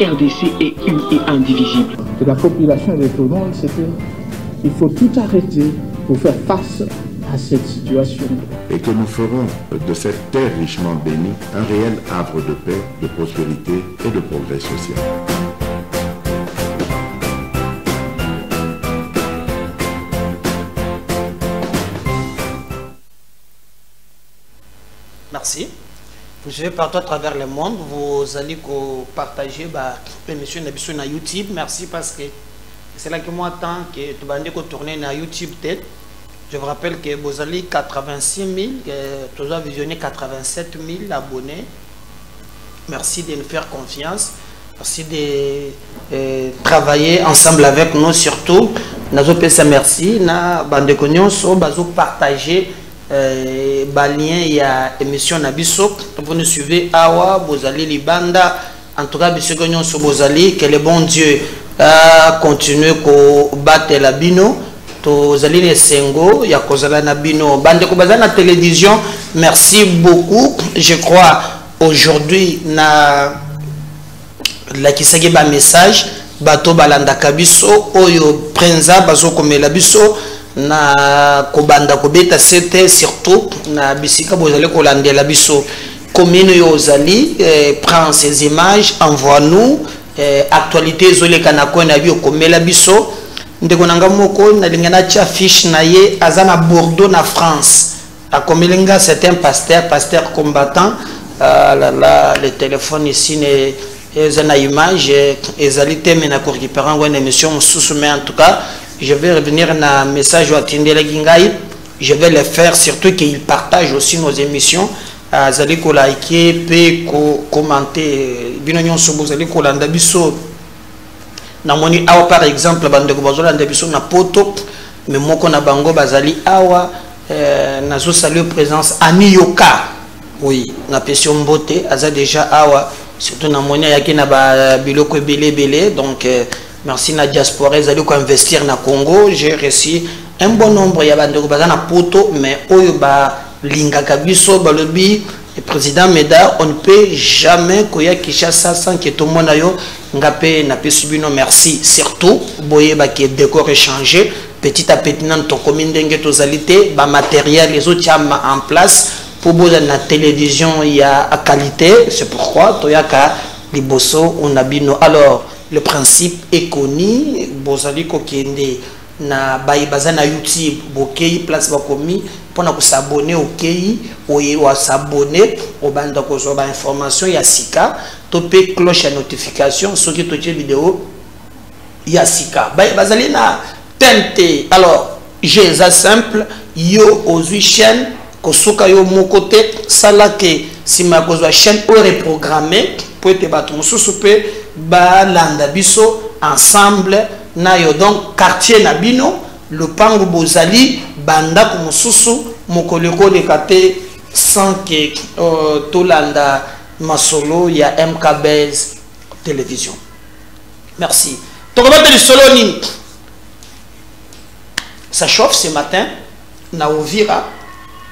RDC est une et indivisible. Et la population de Tonon, c'est qu'il faut tout arrêter pour faire face à cette situation. Et que nous ferons de cette terre richement bénie un réel havre de paix, de prospérité et de progrès social. Merci. Vous suivez partout à travers le monde. Vous allez partager l'émission sur YouTube. Merci parce que c'est là que moi, tant que tu vas tourner sur YouTube, je vous rappelle que vous allez 86 000, tu as visionné 87 000 abonnés. Merci de nous faire confiance. Merci de travailler ensemble avec nous. Surtout, merci. Na bande konyoso bazo partager lien il y a émission Nabiso. Vous nous suivez awa vous allez libanda. En tout cas, monsieur konyoso vous allez que le bon Dieu continue ko battre la bino. Vous allez les sengo ya kozala na bino bande ko bazana télévision. Merci beaucoup. Je crois aujourd'hui na la kisaki ba message bato balanda kabiso oyo prenza bazo komela biso na kobanda kobeta c'était surtout na bisika bozali kolandela biso commune yo ozali prend ces images envoie nous actualité zoleka na ko na bio komela biso ndeko nanga moko na lingana cha fiche na ye azana Bordeaux na France akomelinga c'est un pasteur combattant le téléphone ici n'est une image et mais une émission mais en tout cas je vais revenir na message à Tindela Gingai. Je vais le faire surtout qu'il partage aussi nos émissions azali ko liker pe ko commenter binonyon sobo azali ko landa biso na moni awa par exemple bande ko bazolanda biso na poto mais moko na bango bazali awa nazo saluer présence Ami Yoka. Oui, na question beauté, aza déjà awa, surtout na monia yaki na ba biloko belé donc merci na diaspora ezali ko investir na Congo, j'ai reçu un bon nombre ya bande ko bazana poto mais oyo ba lingaka biso balobi le président Médard on ne peut jamais koya Kinshasa sans que tout le monde ayo ngapé na pesubino merci surtout boye ba ki décor échanger petit à petit dans ton commune d'enge tozalité ba matériel les autres en place. Pour la télévision, il y a à qualité, c'est pourquoi Toyaka Liboso on a bino. Alors le principe est connu. Bozali kokende na baïbaza na YouTube, bokei place bakomi pour na s'abonner au kei ou s'abonner au bande ko ba information ya sika topé cloche à notification ce qui toche vidéo ya sika baïbazali na tente. Alors j'ai ça simple yo aux 8 chaînes kosuka yo mokote sala ke sima kozwa chaîne ou reprogrammé pour être battu mususu pe ba landa biso ensemble na yo donc quartier na bino le pango bozali banda ko mususu mokoleko de kate sans que to landa masolo ya MKBS télévision. Merci. Tokobate le soloni. Ça chauffe ce matin na Uvira.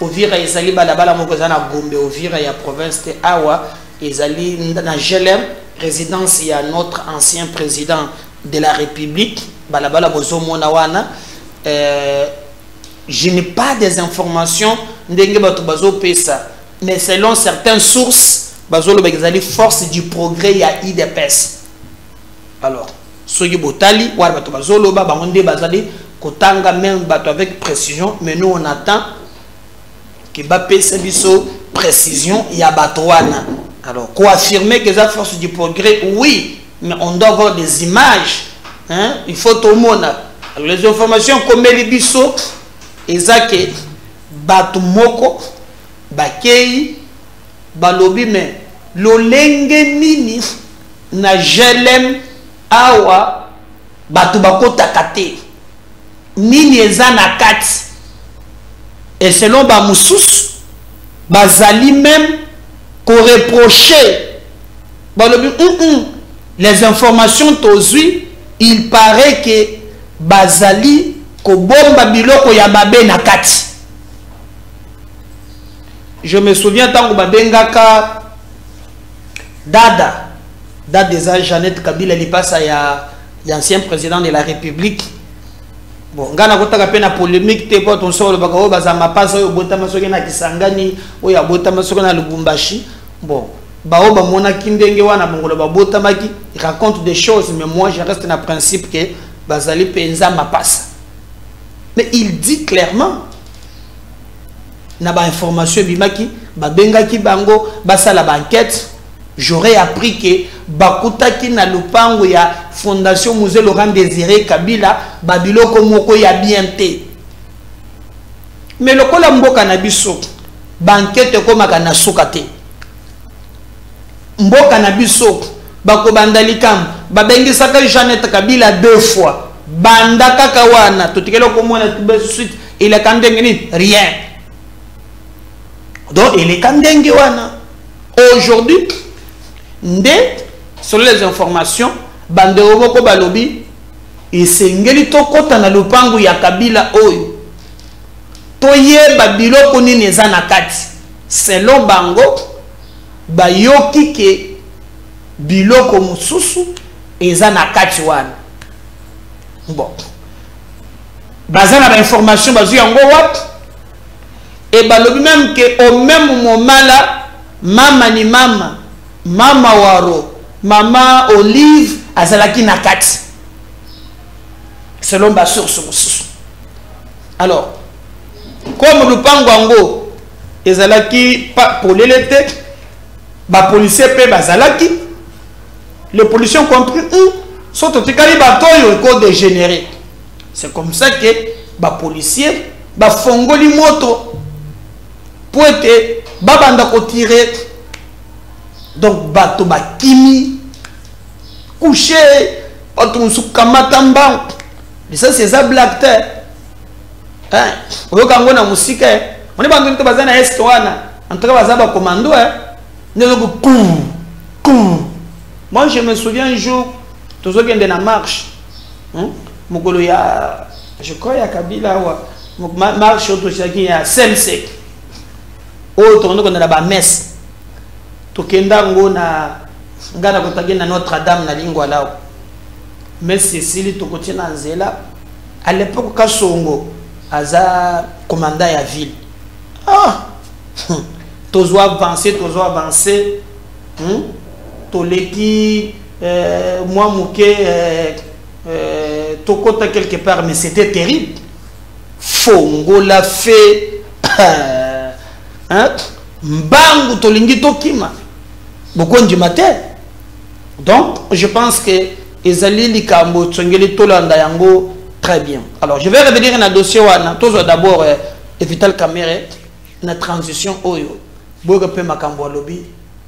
Uvira ezali balabala moko na Gombe Uvira ya province de Awa ezali na Gelem résidence ya notre ancien président de la République balabala bozo mona wana je n'ai pas des informations ndenge bato bazo pesa mais selon certaines sources bazo lo bezali force du progrès ya IDPS. Alors soki botali wa bato bazo lo ba bangonde bazali kotanga même bato avec précision mais nous on attend que Bappé Sebiso précision il y a Batouana. Alors quoi affirmer que ça force du progrès oui mais on doit avoir des images hein? Il faut tout le monde. Alors, les informations comme les biso ezake batumoko bakei balobi mais lolenge nini na Gelem awa batu bakota kate nini ezana kati. Et selon Bamoussous, Bazali même qu'on reprochait les informations tozui, il paraît que Bazali ko bomba biloko ya babe nakati. Je me souviens tant que babengaka Dada date déjà Jeannette Kabila il passe à l'ancien président de la République. Bon, ngana kotaka pe na polémique te po ton solo baka o bazama passe o botama soki na Kisangani o ya botama soki na Lubumbashi. Bon, bao ba mona kindenge wana bongolo ba botama ki raconte des choses mais moi je reste na principe que bazali penza ma passe. Mais il dit clairement na ba information bimaki ba bengaki bango basala ba enquête. J'aurais appris que bakutaki na lupango ya Fondation Musée Laurent Désiré Kabila babiloko moko ya bien te. Mais lokola mboka na biso banquete komaka na suka te. Mboka na biso bako bandalikam babengisaka Jeannette Kabila 2 fois. Banda kaka wana totikelo komona suite il est kandengeni rien. Donc il est kandenge wana. Aujourd'hui selon les informations bandeko boko balobi esengeli tokota na lupangu ya Kabila oyo toyeba biloko nini eza na kati selon bango bayoki ke biloko mususu eza na kati wana. Bon baza na ba information bazu yango wapi et balobi même que au même moment là Mama Waro, Mama Olive, azalaki nakati. Selon ma source. Alors, comme le pango, ezalaki pour l'été, ba policier pe bazalaki, les policiers ont compris, sont otikali batoyo ko dégénéré. C'est comme ça que ba policier ba fongoli moto pour être babanda ko tirer. Donc bato bakimi couché bato musukamatamba ça c'est ça black terre hein oyokango na musika on est bandu to bazana est wana en tout cas bazaba commando hein ndeko moi je me souviens un jour tozo kende na marche mukolo ya je crois ya Kabila wa marche autochaki ya Semsek autre on a ba messe tokendango na ngana kotaki na Notre-Dame na lingwa lao mais Cécile tokoti na nzela à l'époque Kasongo aza commandant ya ville tozo avancer toleki moi mouké tokota quelque part mais c'était terrible fongo l'a fait mbangu tolingi tokima beaucoup du matin. Donc je pense que ezali likambo tsongeli tolanda yango très bien. Alors je vais revenir na dossier wana tozo d'abord Vital Kamerhe na transition oyo boga pe makambo lobby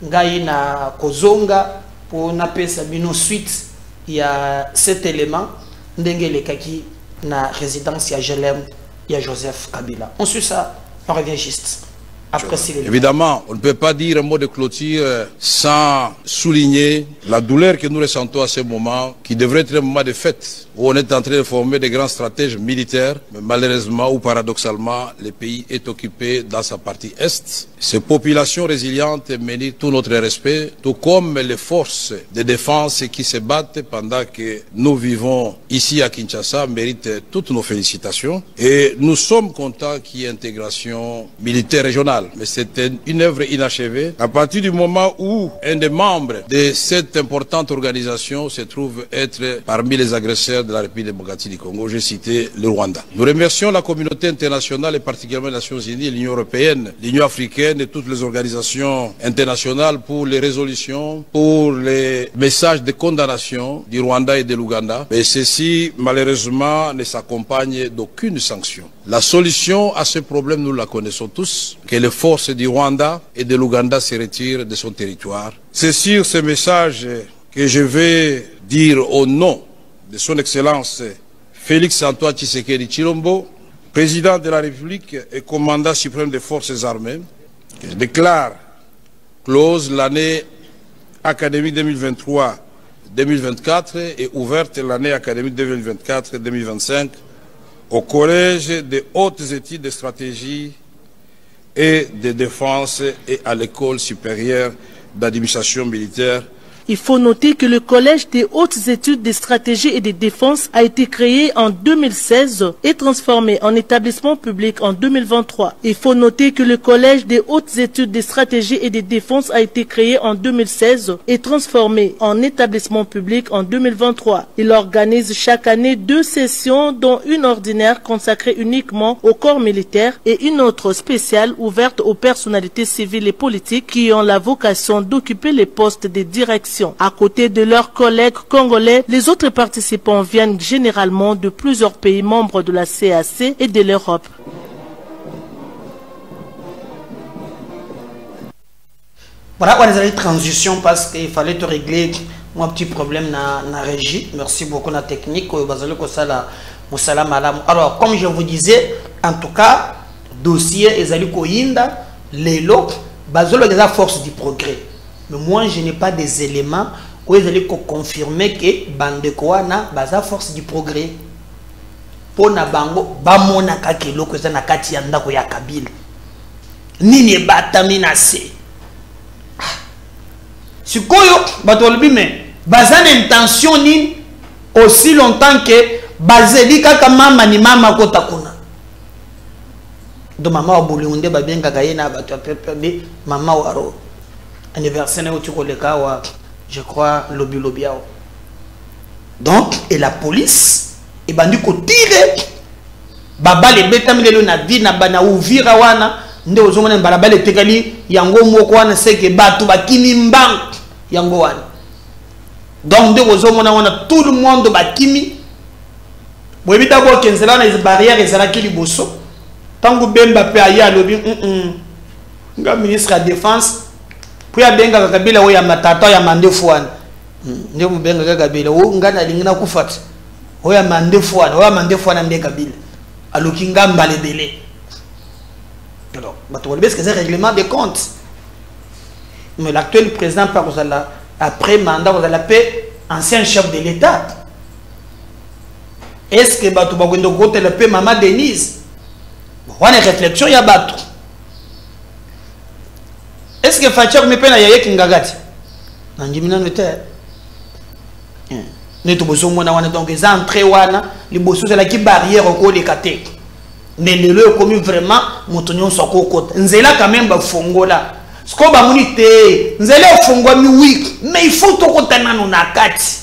ngai na kozonga pour na pesa bino suite il y a cet élément ndenge lekaki na résidence ya Jelem ya Joseph Kabila. On suit ça, on revient juste. Évidemment, on ne peut pas dire un mot de clôture sans souligner la douleur que nous ressentons à ce moment, qui devrait être un moment de fête, où on est en train de former des grands stratèges militaires, mais malheureusement ou paradoxalement, le pays est occupé dans sa partie est. Ces populations résilientes méritent tout notre respect, tout comme les forces de défense qui se battent pendant que nous vivons ici à Kinshasa méritent toutes nos félicitations. Et nous sommes contents qu'il y ait intégration militaire régionale. Mais c'est une œuvre inachevée à partir du moment où un des membres de cette importante organisation se trouve être parmi les agresseurs de la République démocratique du Congo. J'ai cité le Rwanda. Nous remercions la communauté internationale et particulièrement les Nations Unies, l'Union européenne, l'Union africaine et toutes les organisations internationales pour les résolutions, pour les messages de condamnation du Rwanda et de l'Ouganda. Mais ceci, malheureusement, ne s'accompagne d'aucune sanction. La solution à ce problème, nous la connaissons tous, que les forces du Rwanda et de l'Ouganda se retirent de son territoire. C'est sur ce message que je vais dire au nom de son Excellence Félix Antoine Tshisekedi Tshilombo, président de la République et commandant suprême des forces armées, que je déclare close l'année académique 2023-2024 et ouverte l'année académique 2024-2025 au Collège des hautes études de stratégie et de défense et à l'école supérieure d'administration militaire Il faut noter que le Collège des hautes études des stratégies et des défenses a été créé en 2016 et transformé en établissement public en 2023. Il faut noter que le Collège des hautes études des stratégies et des défenses a été créé en 2016 et transformé en établissement public en 2023. Il organise chaque année 2 sessions, dont une ordinaire consacrée uniquement au corps militaire et une autre spéciale ouverte aux personnalités civiles et politiques qui ont la vocation d'occuper les postes de direction. À côté de leurs collègues congolais, les autres participants viennent généralement de plusieurs pays membres de la CAC et de l'Europe. Voilà, on a une transition parce qu'il fallait te régler mon petit problème dans la régie. Merci beaucoup la technique. Alors, comme je vous disais, en tout cas, dossier Ezali Koyinda, les lots, basolo de la force du progrès. Mais moi, je n'ai pas des éléments où Ezali confirmer que Bandekoana, basa force du progrès. Pour na bango, bamona kakelo ko na kati yanda ko ya Kabila. Nini batamina se. Sikoyo batolbi mais bazana intention ni aussi longtemps que bazeli kaka mama ni mama kota kuna. Do mama wa bulunde babenga kayena batu pepe mama waro anniversaire au tukoleka wa je crois lobi lobiao. Donc et la police et bandi ko tire baba le betamile na vie na bana uvira wana nde ozomona balabala tekali yango moko wana seke batu bakimi mbang yango wana. Donc nde ozomona wana tout le monde bakimi boyebi dako kenzela na barrière ezalaki liboso tangu bemba pe aya lobi nga ministre de défense pour ya benga Kabila o ya matata ya mandefu wana nde mubenga Kabila o ngana lingina kufata o ya mandefu wana nde Kabila aloki ngamba lebele. Alors, c'est un règlement des comptes. Mais l'actuel président, après mandat, vous allez paix, ancien chef de l'État. Est-ce que Batou Bagondo Gote le paix Maman Denise? On a une réflexion, il y a Batou. Est-ce que Fatchak me peine à Yaya Kingagati? Nanjimina Noter. Nous sommes donc les entrées, les bossos, c'est la qui barrière au cours des catés. Mais le commis vraiment motonyon soko kote nzela quand même ba fongola sko ba munite nzela fongo mi week mais il faut to kotana no nakati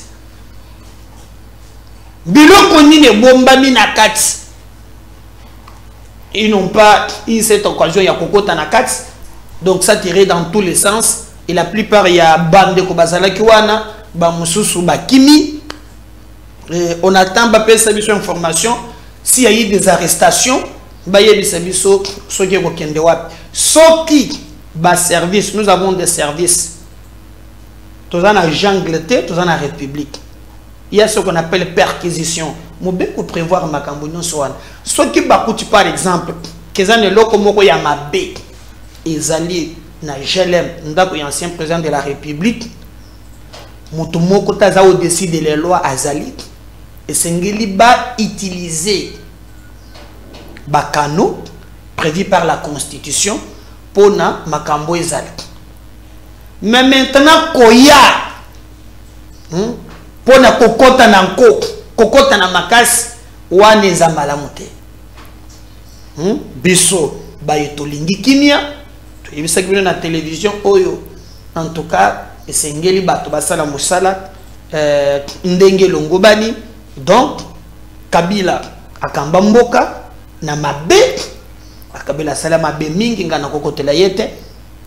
biloko nini bomba mi nakati. Ils n'ont pas eu cette occasion ya kokota nakati, donc ça tirait dans tous les sens et la plupart il y a bande ko bazala ki wana ba mususu ba kimi. On attend ba pesa biso information. S'il y a eu des arrestations, service, nous avons des services. Tous en Angleterre, tous en République. Il y a ce qu'on appelle perquisition. Nous devons prévoir ma cambouillon soit. Ce qui bakouti par exemple, que ça ne loko moko ya mabe, ezali na Jelem, ndako ya ancien président de la République. Mutumoko taza au décide les lois azali. Et Sengeli ba utiliser bakano prévu par la Constitution pour na makambo ezali. Mais maintenant koya pour na kokota na nko kokota na makasi wane za malamute biso ba etolingi kimia to yebisa kibino na télévision oyo en tout cas Sengeli bato basala musala ndenge longobani. Donc, Kabila akamba mboka na mabe, Kabila sala mabe mingi ngana kokotela yete,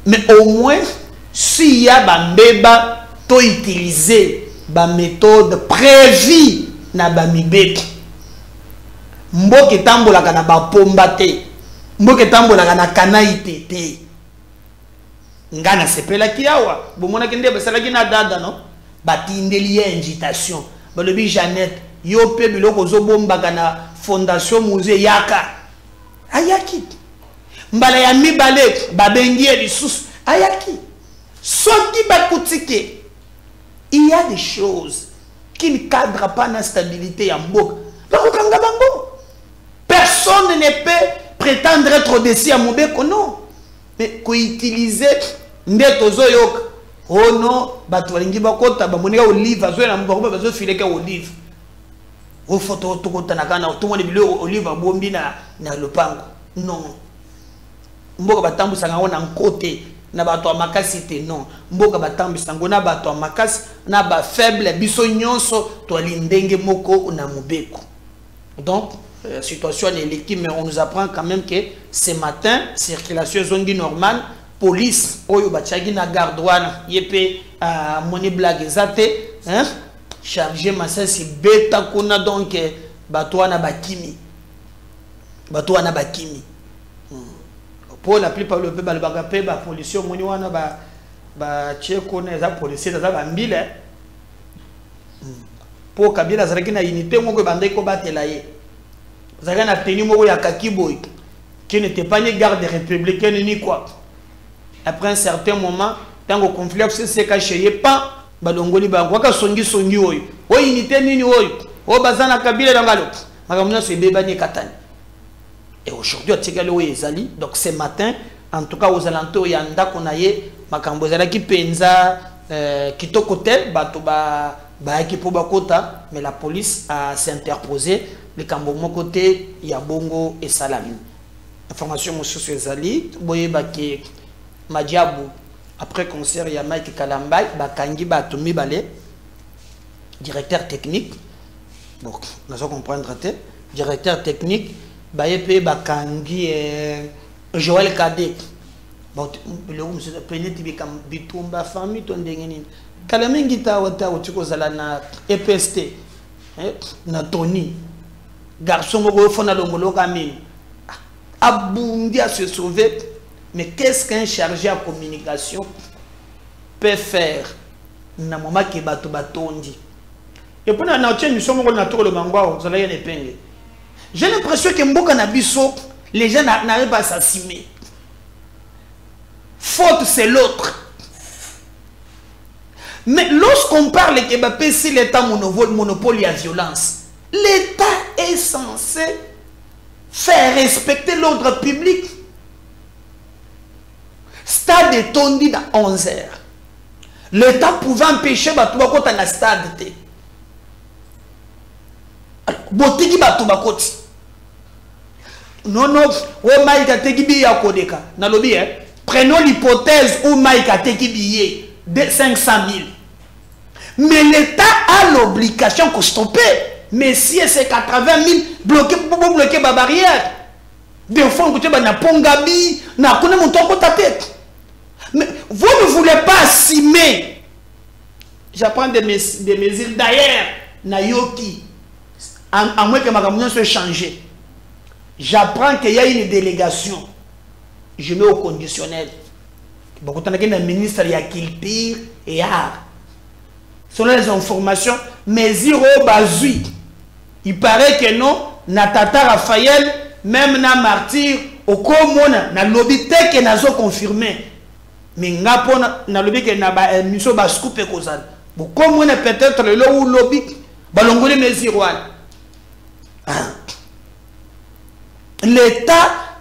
mais au moins s'il y a bambeba to utiliser ba méthode prévue na ba mibe. Mboke tambola kana ba pombate, mboke tambola kana kanaite te. Ngana sepela kiawa, bomona kende basala kina dada no, batindeli ya invitation. Balobi Jeannette yo pe biloko zo bomba kana fondation musée yaka ayaki mbala ya mibale babengi lisusu ayaki soki bakutike. Il y a des choses qui ne cadrent pas la stabilité ya mboka. Personne ne peut prétendre être au-dessus à Mobeko, non. Mais qu'on utilise ndeto zoyok oh non bato balingi bakota bamonika olive azo na mbako bazo fileka olive o photo to kota na kana to moni bilo olive bombi na lopango non mboka batambusa ngo na nkote na bato a makasi te non mboka batambusa ngo na bato a makasi na ba faible biso nyonso to lindenge moko na mobeko. Donc situation élective, mais on nous apprend quand même que ce matin circulation zone normale, police oyo bachagi na garde douane yepe moni blague zate hein chargé massa si beta kuna donc bato na bakimi pour la plupart le peuple ba pe ba police moni wana ba cheko na za police za ba mbile pour kabila zaraki na unité moko bande ko batela ye zaka na tenu moko ya kakiboy qui n'était pas ni garde républicaine ni quoi. Après un certain moment tant que conflit se caché pas balongoli ba kwa songi oyo o unité nini oyo o bazana kabila ngalo makamuna se bebani katani. Et aujourd'hui atikale o ezali donc ce matin en tout cas aux alentours ya ndako na ye makambo zala ki penza kitoko tel bato ba ekipo bakota mais la police a s'interposé le kambo mon côté ya bongo et salami. Information monsieur ezali boye bake Madiabou après concert ya Mike Kalambay bakangi bato mibale directeur technique donc nous allons comprendre te directeur technique bayepe bakangi Joël Kadek bon le monsieur peneti bikam bitumba famille to ndenge nini kala mingi ta wata utiko zala na EPST na Tony garçon moko fona longolo kamini abundi à se sauver. Mais qu'est-ce qu'un chargé à communication peut faire na moment que bato batondi? Et pour na tien nous sommes na tour le mangwa vous allez les peindre. J'ai l'impression que mboka na biso les gens n'arrivent pas à s'assumer. Faute c'est l'autre. Mais lorsqu'on parle que Mbappé c'est l'État monopole à violence, l'État est censé faire respecter l'ordre public. Stade est tondi dans 11 heures. L'État pouvait empêcher Batouba Kota na stade. Botiki Batouba Koti. Non, non, où Mike a teki billet à Kodeka. Nalobi, prenons l'hypothèse où Mike a teki billet de 500 000. Mais l'État a l'obligation de stopper. Mais si c'est 80 000, bloquer ma barrière. Des fois, vous avez un pongabi, na kone mon ton tête. Mais vous ne voulez pas assumer. J'apprends des mesures d'ailleurs. Nayoki. À moins que ma communion soit changée. J'apprends qu'il y a une délégation. Je mets au conditionnel. Beaucoup de temps, ministre il y a Kilpire et Art. Selon les informations, mesures au bazui. Il paraît que non, Natata Raphaël, même na martyr, au commun, na lobby que nazo confirmé. Mais na lobby que na ba miso ba scoop kozal. Bon commun peut-être le lobby balongole mesures. L'État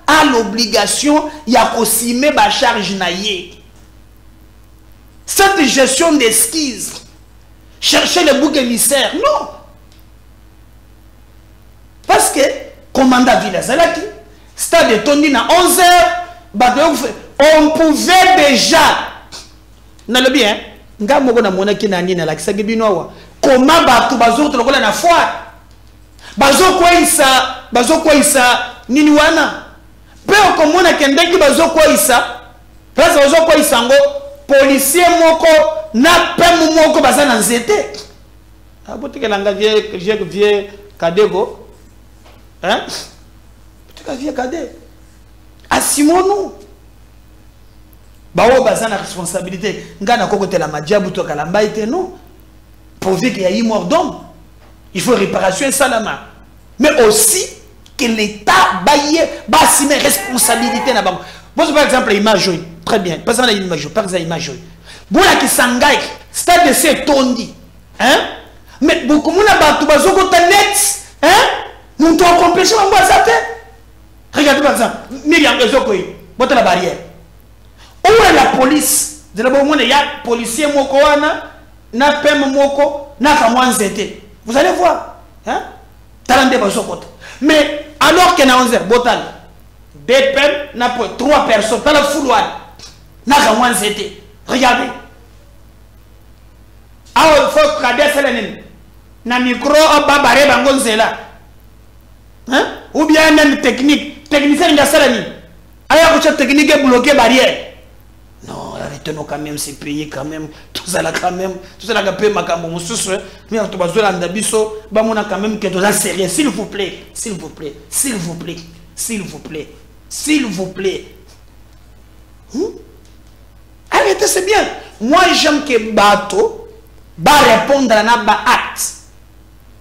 a l'obligation ya kosime ba charge naïe. Cette gestion d'esquisse, chercher le bouc émissaire, non. Parce que, commandant Villazalaki, stade de Tondi à 11 heures, on pouvait déjà, na le bien, nga moko na mona ki na nina la kisaki binowa, comment batu bazo to na foire, bazo kwa isa nini wana, pe okomona kendeki bazo kwa isa, place bazo kwa isango, policier moko na pemu moko baza na nzete. Abotike langa vie kadego. Hein? Peut-être vieux cadet. Assumons-nous. Bao baza na responsabilité. Ngana kokote la Madiabou to Kalamba ite non. Pourvu qu'il y a eu mort d'homme. Il faut réparation et salama. Mais aussi que l'État baille assumer responsabilité na bango. Bon par exemple image très bien. Pas ça une image, par exemple image. Bon la ki sangai stade de c'est tondi. Hein? Mais beaucoup mona batu bazoko net. Hein? Nous devons compléter l'ambassade. Regardez par exemple, Myriam Ezokoi, votre la barrière. Où est la police? de la il y a policier moko na pem moko na kamwanzete. Vous allez voir. Hein? Talande bazokota. Mais alors que na 11h botal 2 pem na 3 personnes dans la fouloir na kamwanzete. Regardez. Ah, il faut regarder ça na micro babare bango nzela. Hein? Ou bien même technique, technicien de salani. Aya ko technique bloquer barrière. Non, arrêtez-nous quand même, c'est payé quand même. Tout ça là quand même, tout ça là que paye makambo mususu. Mais on doit zola ndabiso, ba mona quand même que tout ça sérieux, s'il vous plaît, s'il vous plaît, s'il vous plaît, s'il vous plaît, s'il vous plaît. Arrêtez, c'est bien. Moi j'aime que bateau va répondre à na ba acte.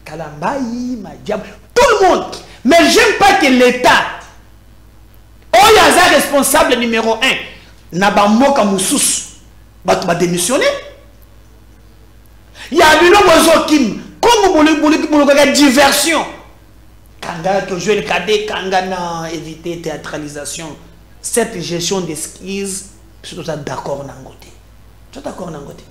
Kalambayi, ma diable, tout le monde. Mais j'aime pas que l'État, Oyaza responsable numéro 1, n'a pas moka moussous, va démissionner. Il y a une autre kim, comme vous voulez diversion. Kanga que jouer le cadet, Kanga n'a évité théâtralisation. Cette gestion d'esquisse, je suis d'accord n'angote. Tu es d'accord n'angote.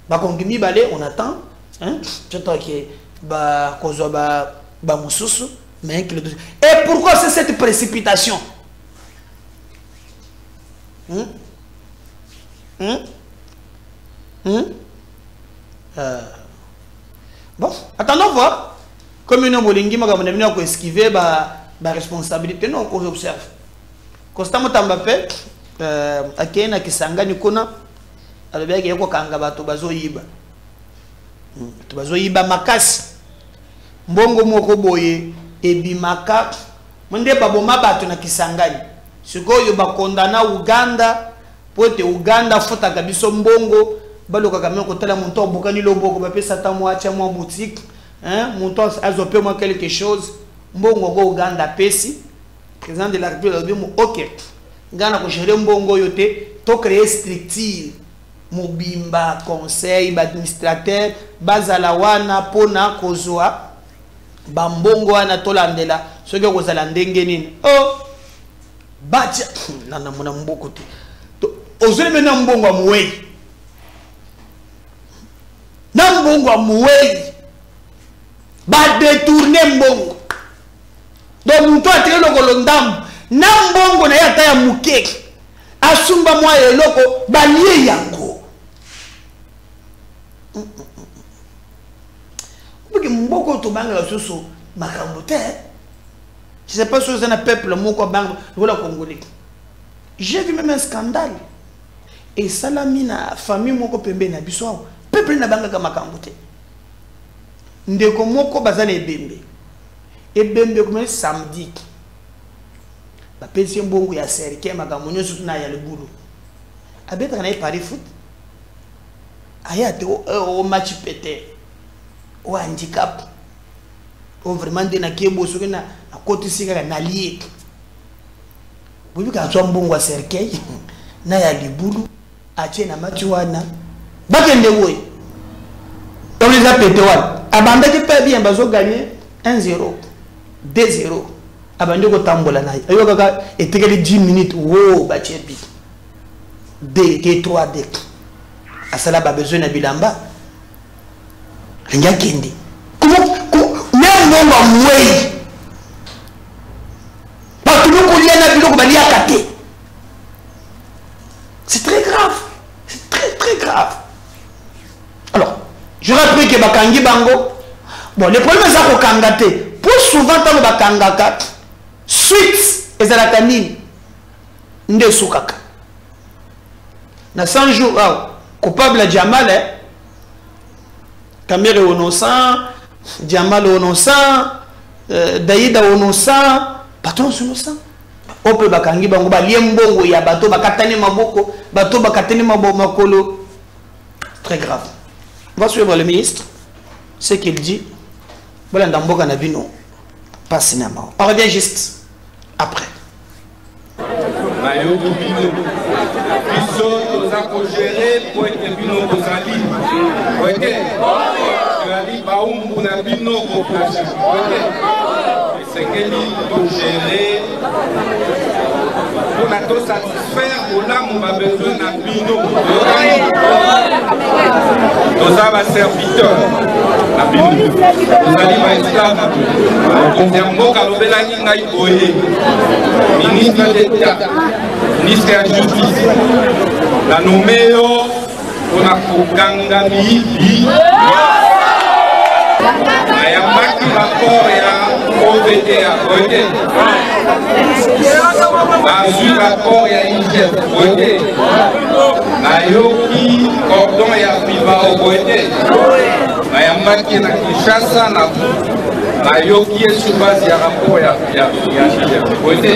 Bah quand Gimi balé, on attend, hein? Tu vois que bah kozoba bah moussous, mais et pourquoi c'est cette précipitation? Bon, attendons voir. Comme nous avons esquivé la responsabilité, nous on observe. Constamment Mbappé, à Kenya qui s'engage kona, alors bien qu'il y a quoi kanga bato bazo yiba, bazo yiba makas, mbongo moko boye, ebimaka, mwende baboma bato na kisangani. Sikoyo bakondana Uganda, pote Uganda fota kabiso mbongo, baloka kamyo kotala monto bokani loboko ba pesa ta moacha mo boutique, hein, monto azopé moi quelque chose, mbongo go Uganda pesi, président de la République a dit OK. Ngana ko gérer mbongo yote, to créer structure, mobimba conseil, administrateur, bazala wana pona kozwa, bambongo wana tolandela, soki kozala ndenge nini. Oh bacha nana mona mboko te ozele mena mbongo amuwei na mbongo amuwei ba détourner mbongo donc muto atire lokolo ndambu na mbongo na yata ya mukeke asumba mwa eloko balie yango buki mboko to banga soso makambo te. Je ne sais pas si c'est un peuple congolais. J'ai vu même un scandale. Et ça l'a mis dans la famille moko pembe na biso. Peuple na banga kama kambote. Ndeko moko bazana ebembe. Ebembe comme samedi. Ba pesi mbongo ya serike makambo nyoso na ya lebulu. Abeta na Paris foot. Ayate au match pété. Au handicap. Au vraiment de na kiebo soki na côté sika na lié. Vous ka tso mbongo serkei na ya libulu ache na machiwana bakende woy. On les a pété wana. Abanda ki pa bien bazo gagner 1-0, 2-0. Abande ko tambola na. Ayo kaka etekeli 10 minutes wo ba chepi. 3D. Asala ba besoin na bilamba. Ringa kende. Comment c'est très grave. C'est très grave. Alors, je rappelle que Bakangi Bango, bon, le problème c'est qu'on kangate. Pour souvent, tant que Bakangaka, suite, et la canine, nde soukaka. Na 100 jours, coupable à Djamal, Kamere innocent, Djamal innocent, Daïda innocent, patron innocent. On peut bakangi bango ba liembongo ya bato bakatane maboko, bato bakatane maboko makolo. Très grave. On va suivre le ministre. Ce qu'il dit. Voilà ndamboka na bino. Pas cinéma. On revient juste après. c'est que nous gérer pour nous satisfaire pour l'âme on a besoin d'un bino. Nous avons un serviteur. Nous avons un esclave. Ministre d'État, ministre de la Justice, la nommé on a Koganga Mibi. Il y a un rapport à OVD à côté. Il y a un rapport à IGF à côté. Il y a cordon et Abiba au côté. Il y a un qui est à Kinshasa. Il y a sur base de rapport à IGF à côté.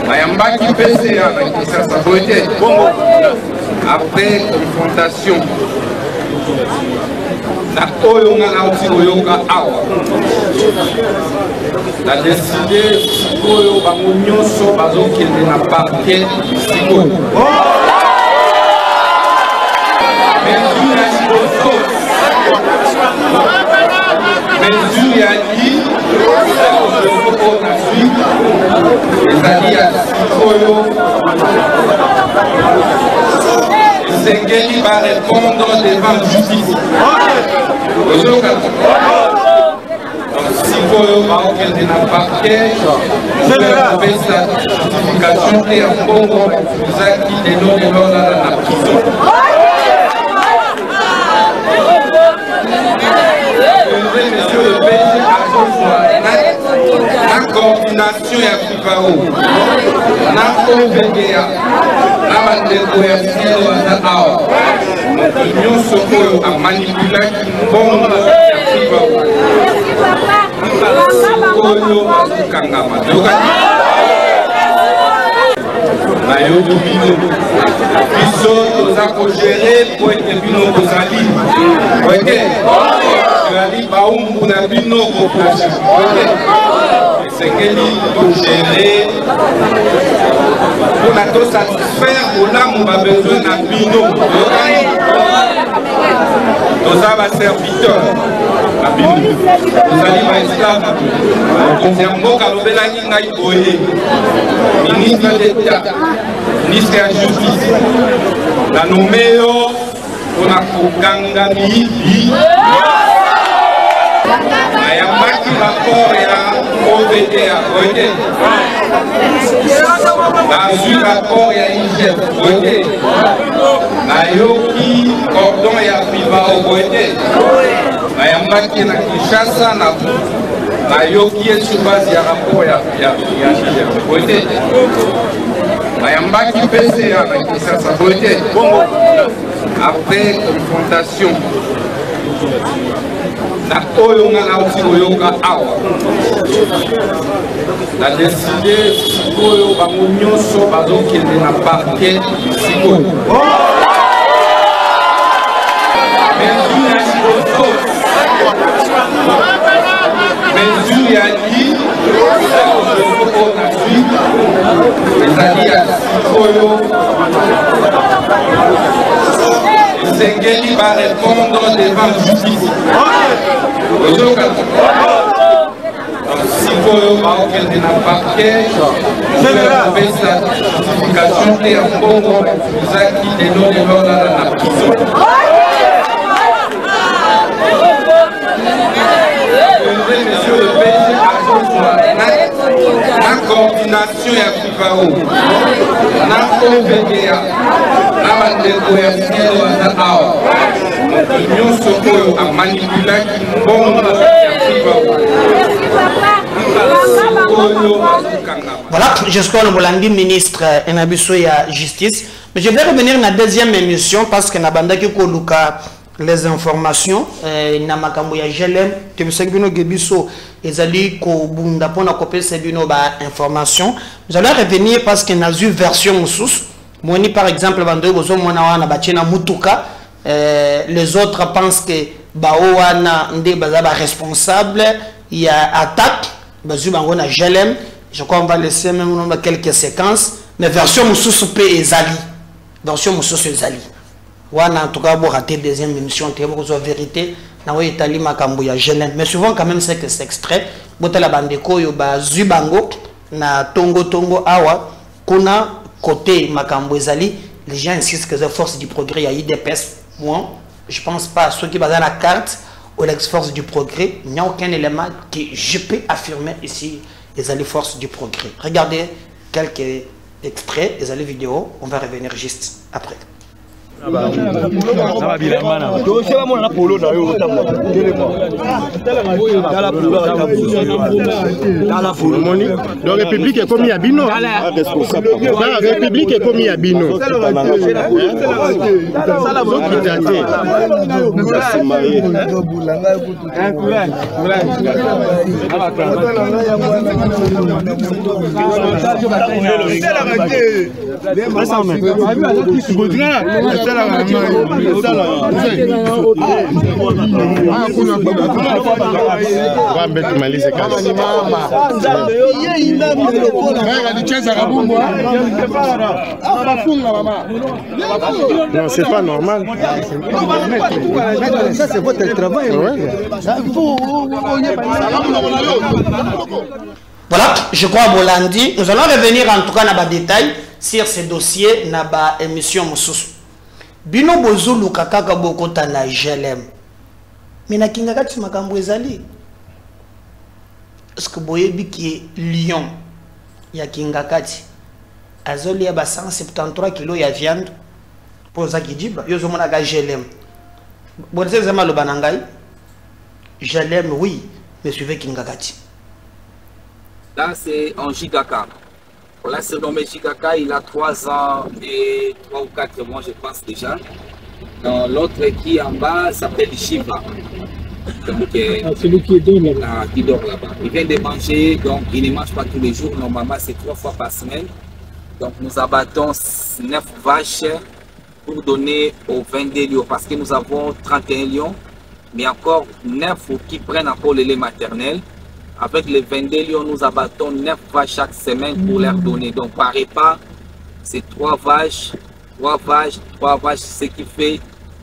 Il y a un qui PCA à Kinshasa à côté. Après confrontation. La décidé Sikoyo Bamunyoso Bazoki de la parquet Sikoyo. Mesure a dit les à Sikoyo. Sengeli va répondre devant la justice. Si vous avez un parquet, vous avez sa justification et un bon vous acquis des noms de l'ordre à la prison. Monsieur le PG la coordination est à Pipao, la OVDA, la décoration à l'union Soko a manipulé une bombe à Pipao. Soko Kangama. Nous avons géré pour être bino aux alliés. Ok. C'est que nous gérer pour nous satisfaire pour l'âme on a besoin d'un bino. Nous avons un serviteur. Nous avons un esclave. Ministre d'État, ministre de la Justice, la nommé on a Koganga Mibi. Il y a un rapport à OVD à côté. Il y a un rapport à IGF à côté. Il y a un cordon et Abiba au côté. Il y a un qui est à Kinshasa. Il y a sur base de rapport à IGF à côté. Il y a un qui PCA à Kinshasa à côté. Après confrontation. La décidé Sikoyo Bamunyoso Bazoki de la parquet Sikoyo. Mesure a dit les alliés à Sikoyo. Sengeli va répondre devant la justice. Si vous avez un parquet, vous avez sa justification et un bon vous acquis des noms de l'ordre à la prison. Monsieur le PG la coordination est à Pipao, la OVDA, la décoration à l'union Soko a manipulé une bombe à Pipao. Voilà, j'espère que le ministre Enabiso et la justice. Mais je vais revenir à la deuxième émission parce que nous avons les informations. Nous avons GLM, information. Nous allons revenir parce que nous avons une version sous. Moi, par exemple, les autres pensent que Baoana est responsable. Il y a attaque. GLM. Je crois qu'on va laisser même quelques séquences. Mais version sous P et Zali. Version sous Zali. En tout cas, pour rater la deuxième émission, il y a vérité. nawe etali makambo ya Jelem, mais souvent quand même c'est que c'est extrait botala bandeko yo ba zubango na tongo awa kuna côté makambo ezali les gens insistent que c'est force du progrès il y a IDPS. Moi je pense pas ceux qui basent la carte ou l'ex-force du progrès, il n'y a aucun élément que je peux affirmer ici les alliés forces du progrès. Regardez quelques extraits des alliés vidéo, on va revenir juste après. Donc République est commis à Bino. République est commis à Bino. Non, c'est pas normal. Ça, c'est votre travail. Voilà, je crois Bolandi. Nous allons revenir en tout cas dans les détails sur ce dossier dans l'émission Moussous. Bino bozulu kakaka bokota na Jelem. Mais na kingakati makambo ezali. Est-ce que boyebi ki lion ya kingakati azoli ya ba 173 kg ya viande pour ça qui dit yo zomona ka Jelem. Bon c'est zama lo banangai. Jelem oui, mais suivez kingakati. Là c'est en Jigaka. Là, c'est nommé Jigaka, il a 3 ans et 3 ou 4 mois, je pense déjà. L'autre qui est en bas s'appelle Shiva. Donc, celui qui dort là-bas. Il vient de manger, donc il ne mange pas tous les jours. Normalement, c'est 3 fois par semaine. Donc, nous abattons 9 vaches pour donner aux 22 lions. Parce que nous avons 31 lions, mais encore 9 qui prennent encore le lait maternel. Avec les 22 lions, nous abattons 9 vaches chaque semaine pour leur donner. Donc par repas, c'est 3 vaches, ce qui fait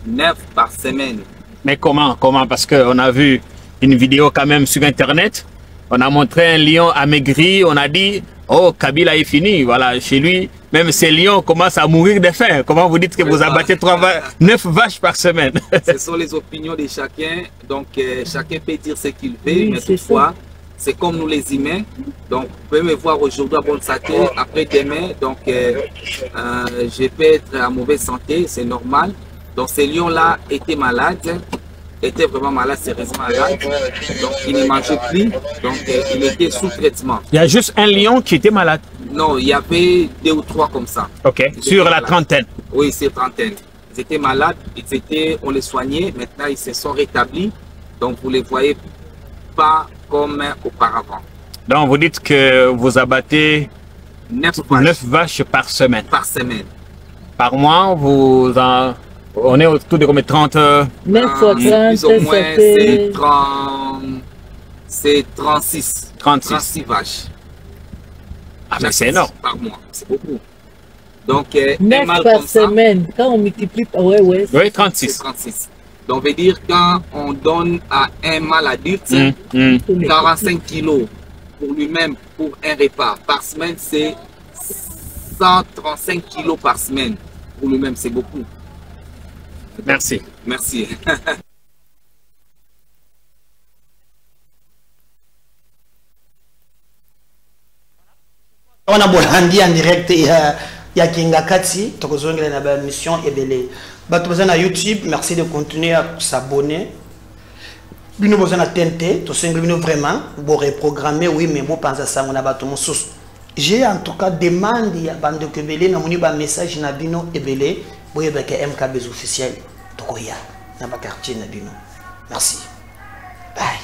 9 par semaine. Mais comment? Parce qu'on a vu une vidéo quand même sur Internet. On a montré un lion amaigri, on a dit, oh, Kabila est fini. Voilà, chez lui, même ces lions commencent à mourir de faim. Comment vous dites que vous abattez 9 vaches par semaine? Ce sont les opinions de chacun. Donc chacun peut dire ce qu'il veut, mais toutefois, c'est comme nous les humains. Donc, vous pouvez me voir aujourd'hui à bonne santé, après demain, donc je peux être en mauvaise santé, c'est normal. Donc, ces lions-là étaient malades, étaient vraiment malades, sérieusement malades. Donc, ils ne mangeaient plus, donc il était sous traitement. Il y a juste un lion qui était malade? Non, il y avait 2 ou 3 comme ça. Ok, sur la trentaine? Oui, sur la trentaine. Ils étaient malades, on les soignait, maintenant ils se sont rétablis. Donc, vous ne les voyez pas comme auparavant. Donc vous dites que vous abattez 9 vaches par semaine. Par semaine. Par mois, on est autour de combien? 30 9 fois 30, plus ou moins, c'est 36 vaches. Ah mais c'est énorme. Par mois, c'est beaucoup. Donc 9 par semaine, quand on multiplie par... Oui, 36. 36. Donc, on veut dire quand on donne à un mâle adulte 45 kilos pour lui-même, pour un repas par semaine, c'est 135 kilos par semaine. Pour lui-même, c'est beaucoup. Merci. Merci. On a Bolandi en direct, il y a Kingakati, tu as une mission Ebele. Na YouTube, merci de continuer à s'abonner. Nous avons besoin de TNT, tout simplement vraiment, pour reprogrammer, oui, mais moi, je pense à ça, on a battu mon sous. J'ai en tout cas demandé à Bande Kebele, nous avons un message à Bino Ebele, pour que MKB officiel, Tokoya, dans ma quartier Nabino. Merci. Bye.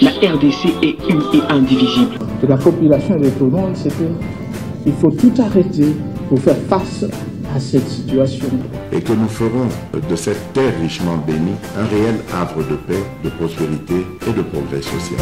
La RDC est une et indivisible. Et la population est au monde, c'est qu'il faut tout arrêter pour faire face à cette situation. Et que nous ferons de cette terre richement bénie un réel havre de paix, de prospérité et de progrès social.